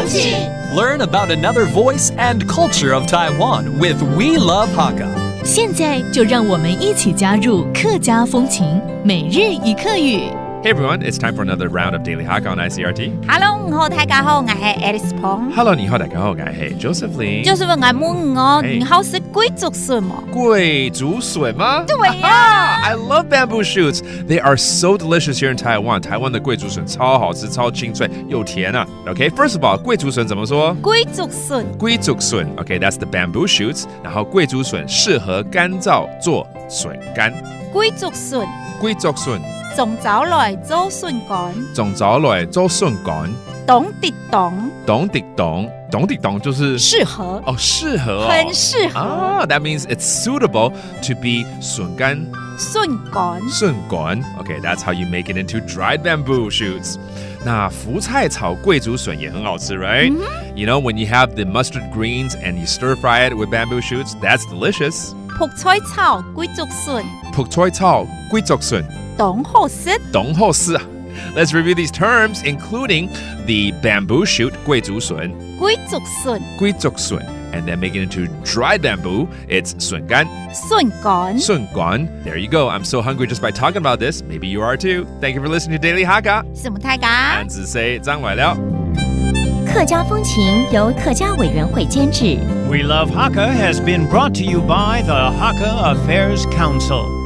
风情 Learn about another voice and culture of Taiwan with We Love Hakka. 现在就让我们一起加入客家风情每日一客语。Hey everyone, it's time for another round of Daily Hakka on ICRT. Hello， 你好，大家好，我是 Alice Pong。Hello， 你好，大家好，我是 Josephine。就是问我问我，你好是桂竹笋吗？桂竹笋吗？对呀。I love bamboo shoots. They are so delicious here in Taiwan. 台湾的桂竹笋超好吃，超清脆又甜啊。Okay, first of all, 桂竹笋怎么说？桂竹笋。桂竹笋 Okay, that's the bamboo shoots. 然后桂竹笋适合干燥做笋干。桂竹笋。桂竹笋。zugˋsunˋdongˋzauˋloi�zo笋干。zugˋsunˋdongˋzaullizo笋干。dongďidď。dongďidď就是适合哦，适合哦，很适合啊。That means it's suitable to be 笋干。笋干。笋干 Okay, that's how you make it into dried bamboo shoots. 那福菜炒桂竹笋也很好吃 right? You know, when you have the mustard greens and you stir fry it with bamboo shoots, that's delicious. pugฆ์coi炒桂竹笋。pugฆ์coi炒桂竹笋dongˋhoסיid。dongὼ Let's review these terms, including the bamboo shoot 桂竹笋。桂竹笋。桂竹笋 And then make it into dried bamboo. It's 笋干。笋干。笋干 There you go. I'm so hungry just by talking about this. Maybe you are too. Thank you for listening to Daily Hakka. 什么大家？安子 say 张来了。客家风情由客家委员会监制。We Love Hakka has been brought to you by the Hakka Affairs Council.